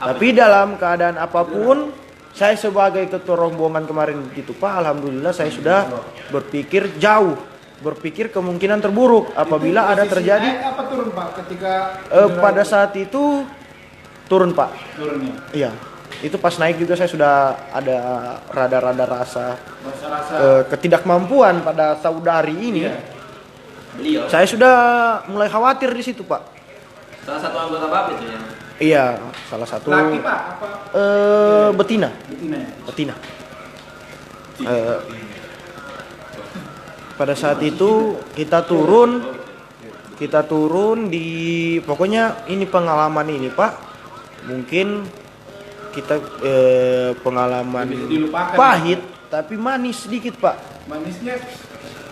Tapi dalam keadaan apapun, saya sebagai ketua rombongan kemarin gitu Pak, alhamdulillah saya sudah berpikir jauh, berpikir kemungkinan terburuk apabila ada terjadi. Apa turun Pak ketika Pada saat itu turun Pak. turunnya? Iya. Itu pas naik juga saya sudah ada rada-rada rasa ketidakmampuan pada saudari ini. Iya. Beliau. Saya sudah mulai khawatir di situ Pak. Salah satu anggota BAP itu ya. Iya, salah satu Laki Pak apa? betina. Betina ya? Betina. Pada saat itu kita turun di pokoknya ini pengalaman ini Pak. Mungkin kita pengalaman Dilupakan, pahit tapi manis sedikit Pak.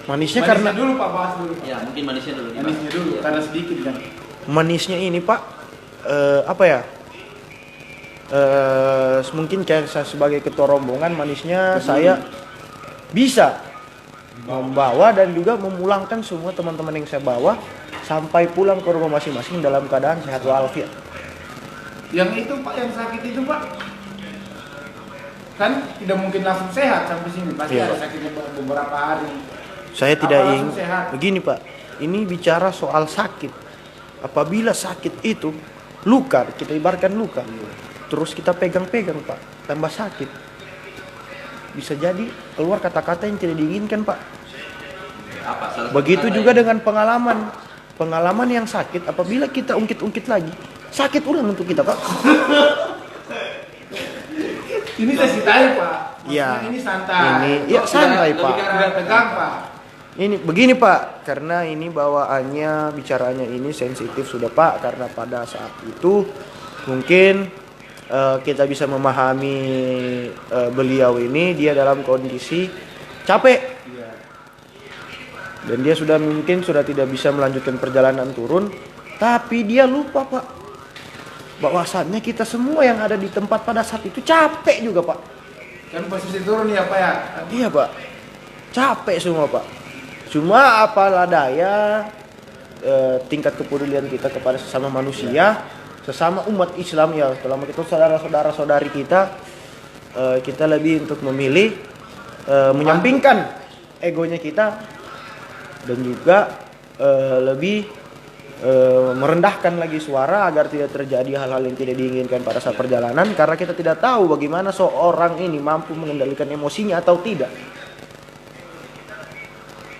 Manisnya karena dulu Pak, bahas dulu. Ya, mungkin manisnya dulu. Manisnya dulu Ya. karena sedikit kan. manisnya ini Pak apa ya? Mungkin kayak saya sebagai ketua rombongan manisnya saya bisa membawa dan juga memulangkan semua teman-teman yang saya bawa sampai pulang ke rumah masing-masing dalam keadaan sehat walafiat. Yang itu Pak, yang sakit itu Pak, kan tidak mungkin langsung sehat sampai sini, pasti Iya, ada Pak. sakitnya beberapa hari. Saya tidak Apa ingin langsung sehat? begini Pak. Ini bicara soal sakit. Apabila sakit itu luka, kita ibaratkan luka. Terus kita pegang-pegang Pak, tambah sakit. Bisa jadi keluar kata-kata yang tidak diinginkan Pak. Apa? Salah satu Begitu kata juga ya. dengan pengalaman yang sakit. Apabila kita ungkit-ungkit lagi, sakit ulang untuk kita Pak. Ini kasih tahu Pak. Iya. Maksudnya ini santai. Ini ya santai Pak. Tidak tegang Pak. Ini begini Pak, karena ini bawaannya bicaranya ini sensitif sudah Pak, karena pada saat itu mungkin kita bisa memahami beliau ini dia dalam kondisi capek dan dia sudah mungkin sudah tidak bisa melanjutkan perjalanan turun, tapi dia lupa Pak bahwasannya kita semua yang ada di tempat pada saat itu capek juga Pak. Kan posisi turun ya Pak ya. Iya Pak, capek semua Pak. Cuma apalah daya tingkat kepedulian kita kepada sesama manusia, sesama umat Islam ya, selama kita saudara-saudara saudari kita, kita lebih untuk memilih menyampingkan egonya kita dan juga lebih merendahkan lagi suara agar tidak terjadi hal-hal yang tidak diinginkan pada saat perjalanan, karena kita tidak tahu bagaimana seorang ini mampu mengendalikan emosinya atau tidak.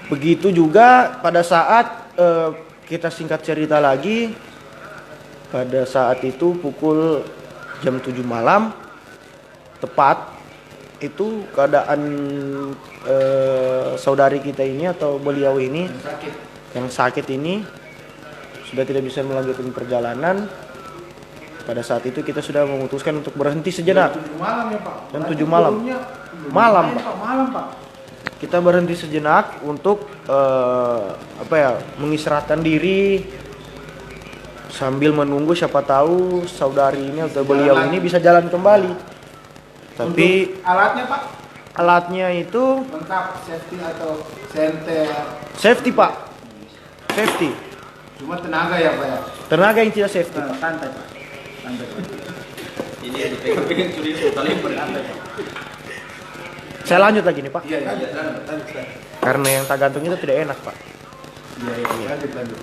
Begitu juga pada saat kita singkat cerita lagi, pada saat itu pukul jam 7 malam tepat itu keadaan saudari kita ini atau beliau ini yang sakit ini sudah tidak bisa melanjutkan perjalanan. Pada saat itu kita sudah memutuskan untuk berhenti sejenak. Jam 7 malam ya Pak. Jam 7 malam. Malam, Pak. Malam Pak. Kita berhenti sejenak untuk mengistirahatkan diri sambil menunggu siapa tahu saudari ini atau beliau ini bisa jalan kembali. Tapi untuk alatnya Pak alatnya itu lengkap, safety atau senter. safety Pak, safety. Cuma tenaga ya Pak ya. Tenaga yang tidak safety Pak. Santai Pak. Santai Pak. Ini ya dipegang-pegang curi tali Santai Pak. Saya lanjut lagi nih Pak, Iya iya. Lanjut. karena yang tak gantung itu tidak enak Pak. Iya iya. Lanjut.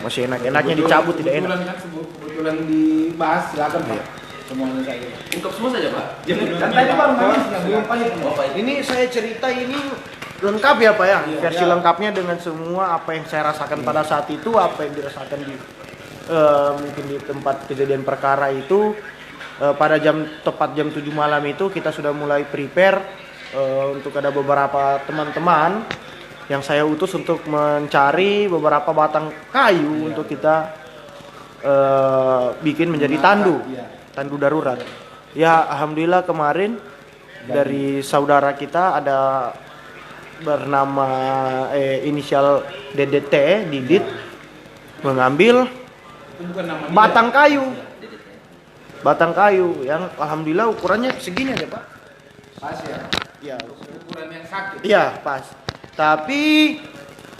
Masih enak-enaknya dicabut tidak enak. Kebetulan kan kebetulan dibahas, silakan Pak. Semuanya saya. ungkap semua saja Pak. Dan tadi baru manisnya belum pahit. Oh, Pak. Ini saya cerita ini lengkap ya Pak ya, Iya, versi iya. lengkapnya dengan semua apa yang saya rasakan pada saat itu, apa yang dirasakan di mungkin di tempat kejadian perkara itu. Pada tepat jam 7 malam itu kita sudah mulai prepare untuk ada beberapa teman-teman yang saya utus untuk mencari beberapa batang kayu untuk kita bikin menjadi tandu darurat. Ya alhamdulillah kemarin dari saudara kita ada bernama inisial DDT, Didit, mengambil batang kayu yang alhamdulillah ukurannya segini aja Pak. Pas ya. Ya, Ukuran yang sakit. iya pas. Tapi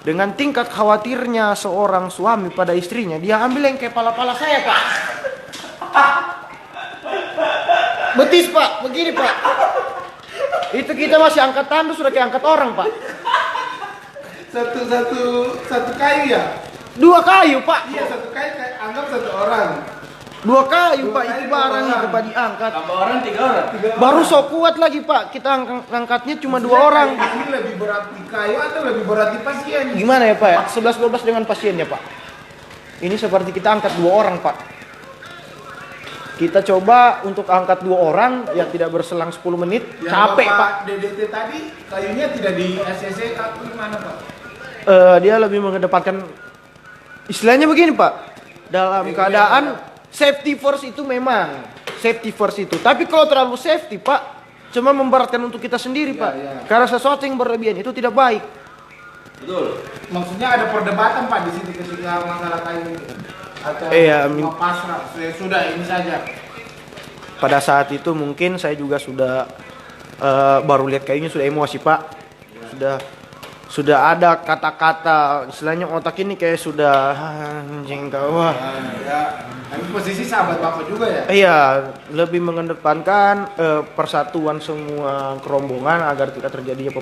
dengan tingkat khawatirnya seorang suami pada istrinya, dia ambil yang kayak pala-pala saya Pak. Betis Pak, begini Pak. Itu kita masih angkat tandu sudah kayak angkat orang Pak. Satu kayu ya? 2 kayu Pak. Iya, satu kayu anggap 1 orang. 2 kayu Pak, Dua itu kayu, barang 2 itu orang. Pak diangkat. Tambah orang 3 orang. Baru so kuat lagi Pak, kita angkatnya cuma 2 orang. Ini lebih berat di kayu atau lebih berat di pasien? Gimana ya Pak ya? 11-12 dengan pasiennya Pak. Ini seperti kita angkat 2 orang Pak. Kita coba untuk angkat 2 orang ya tidak berselang 10 menit, Yang capek Pak. Bapak DDT tadi kayunya tidak di ACC atau gimana Pak? Dia lebih mengedepankan istilahnya begini Pak. Dalam keadaan safety first itu memang safety first itu. Tapi kalau terlalu safety Pak, cuma memberatkan untuk kita sendiri Pak. Ya. Karena sesuatu yang berlebihan itu tidak baik. Betul. Maksudnya ada perdebatan Pak di situ ketika masalah kayu itu. Atau Iya, mau pasrah, sudah ini saja. Pada saat itu mungkin saya juga sudah baru lihat kayunya sudah emosi Pak. Sudah ada kata-kata istilahnya otak ini kayak sudah anjing kau wah. Ya, tapi posisi sahabat Bapak juga ya? Iya, lebih mengedepankan persatuan semua kerombongan agar tidak terjadinya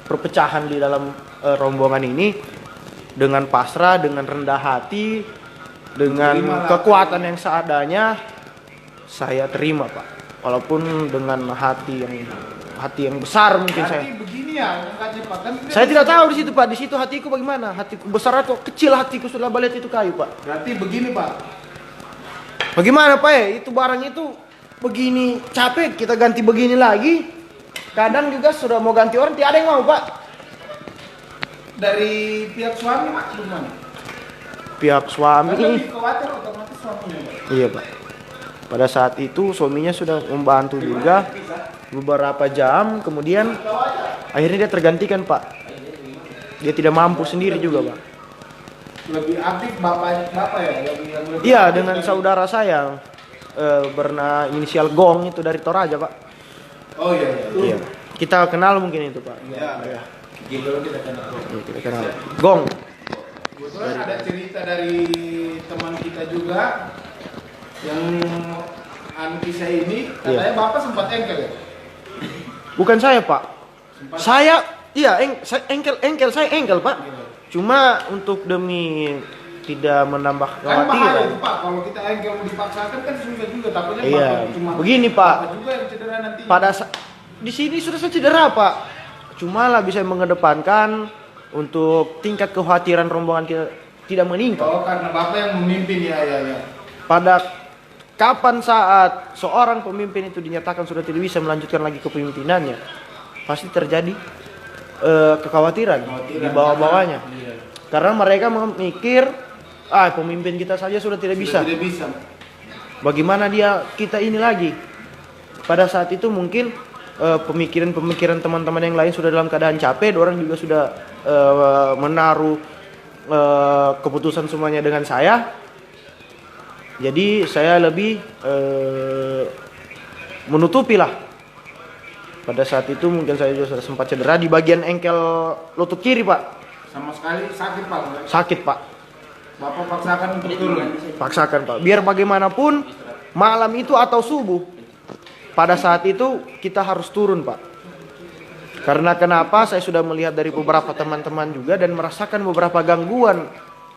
perpecahan di dalam rombongan ini dengan pasrah, dengan rendah hati, dengan kekuatan yang seadanya saya terima Pak. Walaupun dengan hati yang besar mungkin saya. Berarti begini ya, angkatnya Pak kan? Saya tidak tahu di situ Pak. Di situ hatiku bagaimana? Hatiku besar atau kecil hatiku sudah balik itu kayu Pak. Berarti begini Pak. Bagaimana Pak ya? Itu barang itu begini capek kita ganti begini lagi. Kadang juga sudah mau ganti orang tidak ada yang mau Pak. Dari pihak suami Pak gimana? Pihak suami. Kan lebih khawatir otomatis suaminya Pak. Iya Pak. Pada saat itu suaminya sudah membantu juga beberapa jam, kemudian akhirnya dia tergantikan Pak. Dia tidak mampu sendiri juga Pak. Lebih aktif Bapak ya? Yang lebih Iya aktif dengan dari- saudara saya bernama inisial Gong itu dari Toraja Pak. Oh iya. Iya. Kita kenal mungkin itu Pak. Iya. Gitu kita kenal. Iya, kita kenal. Gong. Kebetulan ada cerita dari teman kita juga yang kisah ini katanya Bapak sempat engkel ya? Bukan saya Pak. Saya engkel saya engkel Pak. Cuma untuk demi tidak menambah Kan bahaya kekhawatiran. itu Pak, kalau kita engkel dipaksakan kan susah juga takutnya Iya, Bapak cuma begini, Pak. Bapak juga yang cedera nanti. Di sini sudah saya cedera Pak. Cuma lah bisa mengedepankan untuk tingkat kekhawatiran rombongan kita tidak meningkat. Oh karena Bapak yang memimpin ya. Pada kapan saat seorang pemimpin itu dinyatakan sudah tidak bisa melanjutkan lagi kepemimpinannya, pasti terjadi kekhawatiran di bawah-bawahnya. Iya. Karena mereka memikir, pemimpin kita saja sudah tidak bisa. Tidak bisa. Bagaimana kita ini lagi? Pada saat itu mungkin pemikiran-pemikiran teman-teman yang lain sudah dalam keadaan capek, orang juga sudah menaruh keputusan semuanya dengan saya. Jadi saya lebih menutupi lah. Pada saat itu mungkin saya juga sudah sempat cedera di bagian engkel lutut kiri Pak. Sama sekali sakit Pak. Sakit Pak. Bapak paksakan untuk turun. Paksakan Pak. Biar bagaimanapun malam itu atau subuh. Pada saat itu kita harus turun Pak. Karena kenapa saya sudah melihat dari beberapa teman-teman juga dan merasakan beberapa gangguan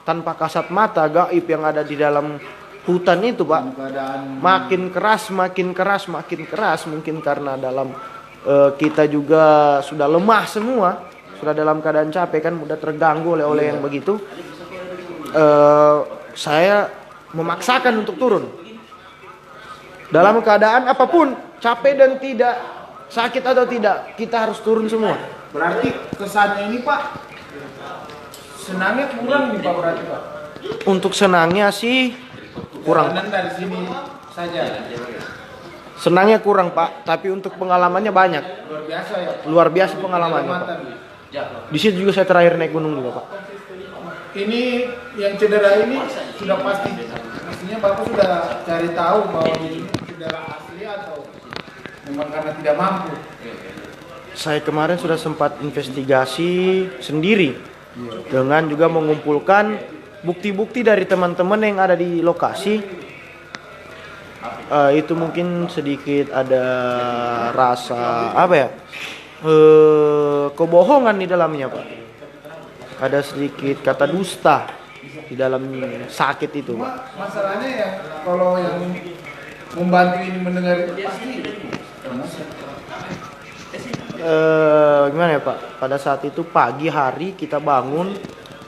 tanpa kasat mata gaib yang ada di dalam hutan itu Pak. Keadaan Makin keras mungkin karena dalam kita juga sudah lemah semua, sudah dalam keadaan capek kan, mudah terganggu oleh yang begitu. Saya memaksakan untuk turun dalam keadaan apapun, capek dan tidak, sakit atau tidak, kita harus turun semua. berarti kesannya ini Pak senangnya kurang nih Pak berarti Pak. Untuk senangnya sih kurang, Jalanan dari sini saja. senangnya kurang Pak, tapi untuk pengalamannya banyak, Luar biasa ya. luar biasa pengalamannya Pak. Di situ juga saya terakhir naik gunung juga Pak. Ini yang cedera ini sudah pasti. Maksudnya Bapak sudah cari tahu bahwa ini cedera asli atau memang karena tidak mampu. Saya kemarin sudah sempat investigasi sendiri dengan juga mengumpulkan bukti-bukti dari teman-teman yang ada di lokasi. Itu mungkin sedikit ada rasa apa ya? Kebohongan di dalamnya, Pak. Ada sedikit kata dusta di dalam sakit itu, Pak. Masalahnya ya kalau yang membantu ini mendengar itu pasti gimana ya, Pak? Pada saat itu pagi hari kita bangun,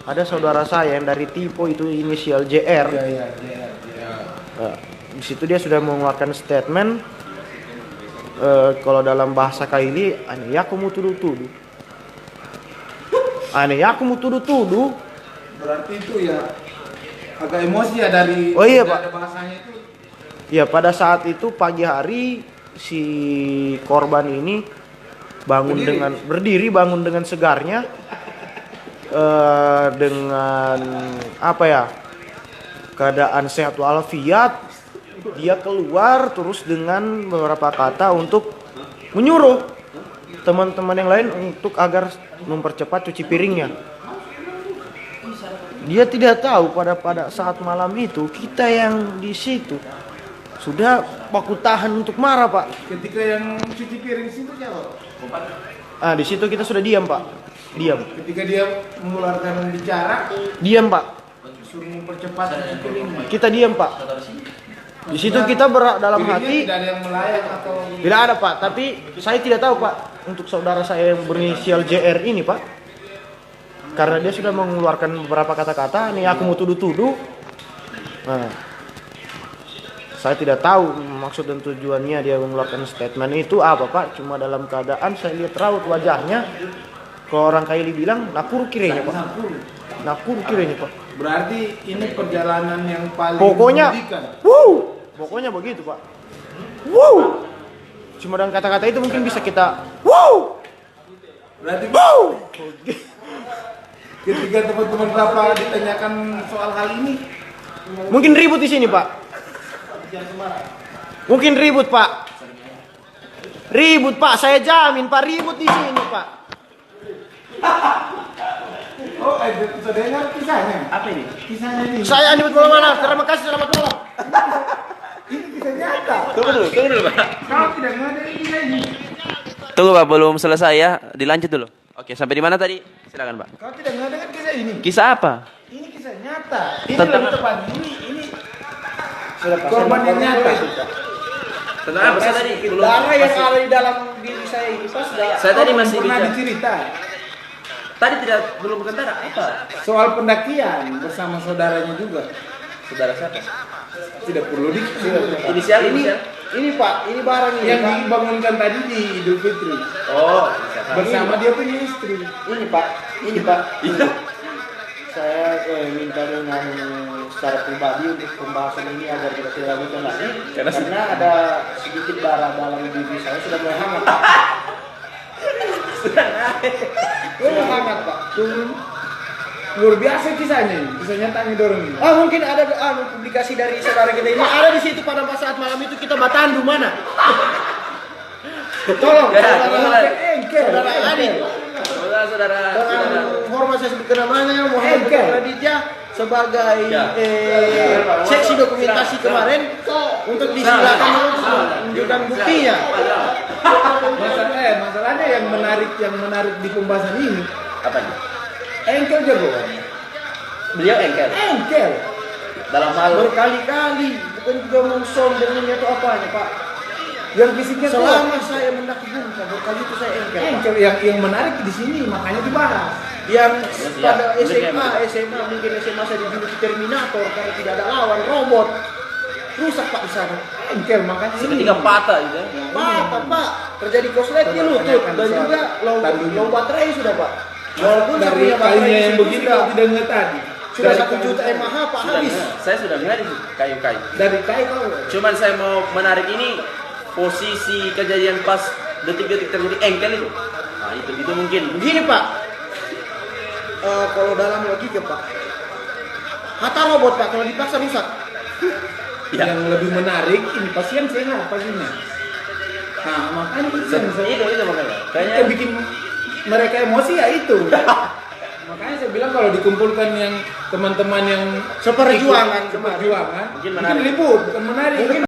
ada saudara saya yang dari Tipo itu inisial JR. ya. Di situ dia sudah mengeluarkan statement. Kalau dalam bahasa Kaili, aneh ya aku mau tuduh-tuduh. Aneh ya aku mau tuduh-tuduh. Berarti itu ya agak emosi ya dari Oh iya, dari Pak. ada bahasanya itu. Ya pada saat itu pagi hari si korban ini berdiri bangun dengan segarnya, dengan apa ya, keadaan sehat walafiat. Dia keluar terus dengan beberapa kata untuk menyuruh teman-teman yang lain untuk agar mempercepat cuci piringnya. Dia tidak tahu pada saat malam itu kita yang di situ sudah baku tahan untuk marah, Pak. Ketika yang cuci piring situ siapa? Di situ kita sudah diam, Pak. Diam. Ketika dia mengeluarkan bicara, Diam, Pak. suruh mempercepat cuci piringnya. Kita diam, Pak. Di situ kita dalam Piringnya hati tidak ada yang melayang atau tidak ada, Pak. Tapi saya tidak tahu, Pak, untuk saudara saya yang berinisial JR ini, Pak. Karena dia sudah mengeluarkan beberapa kata-kata, nih aku mau tuduh-tuduh. Nah, saya tidak tahu maksud dan tujuannya dia mengeluarkan statement itu apa, Pak. Cuma dalam keadaan saya lihat raut wajahnya. Kalau orang Kaili bilang, nakuru kirenya, Pak. Nakuru kirenya, Pak. berarti ini perjalanan yang paling Pokoknya, menyedihkan. pokoknya begitu, Pak. Cuma dengan kata-kata itu mungkin bisa kita, Berarti ketika teman-teman Bapak ditanyakan soal hal ini, mungkin ribut di sini, Pak. Mungkin ribut, Pak. Ribut, Pak. Saya jamin, Pak, ribut di sini, Pak. oh, bisa dengar kisahnya. Apa ini? Kisahnya ini. Saya Andi Bola Mana. Terima kasih, selamat malam. Ini kisah nyata. Tunggu dulu, Pak. Kau tidak mengenai kisah ini. Tunggu, Pak, belum selesai ya. Dilanjut dulu. Oke, sampai di mana tadi? Silakan, Pak. Kau tidak mengenai kisah ini. Kisah apa? Ini kisah nyata. Ini Tentang lebih tepat. Ini korban yang nyata. Tentang apa saya tadi? Belum. Darah yang ada di dalam diri saya ini, Pak, sudah. Saya tadi masih pernah bicara. dicerita Tadi belum kentara apa? soal pendakian bersama saudaranya juga. Saudara siapa? Tidak perlu Inisial. Ini, Pak, ini barang ini, yang Pak. dibangunkan tadi di Idul Fitri Oh, bersama dia punya istri. Ini, Pak. Ini, Pak. Saya minta dengan secara pribadi untuk pembahasan ini agar kita tidak lanjutkan lagi karena ada sedikit darah dalam diri saya sudah mulai hangat, Pak. Sudah hangat, Pak. Luar biasa kisahnya ini. Kisahnya tanya dorong ini. Mungkin ada publikasi dari saudara kita ini ada di situ pada saat malam itu kita batandu mana? Tolong, saudara Adi. Saudara. Dengan hormat saya sebutkan namanya Muhammad Raditya sebagai seksi dokumentasi kemarin untuk disilakan menunjukkan buktinya. Masalahnya yang menarik di pembahasan ini Apa ini? engkel jagoan. Beliau engkel. Engkel. Dalam hal Berkali-kali bukan juga mau sombongnya atau apanya, Pak. Yang fisiknya Selama saya mendaki gunung, berkali itu saya engkel, Pak. engkel yang menarik di sini makanya dibahas. Yang Ya, pada mungkin SMA mungkin SMA saya dijuluki Terminator karena tidak ada lawan, robot. Rusak, Pak, di sana. Engkel makanya ini. seketika patah gitu. ya. Pak, terjadi korslet di lutut dan juga low baterai sudah, Pak. Walaupun saya Dari punya baterai kayunya di yang situ begini sudah, kau tidak ingat tadi. sudah Dari 1 juta mAh, Pak, Sudah habis. dengar. Saya sudah dengar itu kayu-kayu. Dari kayu kau. Cuman saya mau menarik ini posisi kejadian pas detik-detik terjadi engkel itu. Nah, itu mungkin. Begini, Pak. Kalau dalam logika, Pak. Kata robot, Pak, kalau dipaksa rusak. Ya. Yang lebih menarik ini pasien sehat pastinya. Nah makanya itu yang Itu makanya. Kayaknya kita bikin mereka emosi ya itu. Makanya saya bilang kalau dikumpulkan yang teman-teman yang Seperjuangan, seperjuangan Mungkin mungkin menarik. ribut bukan menarik. Mungkin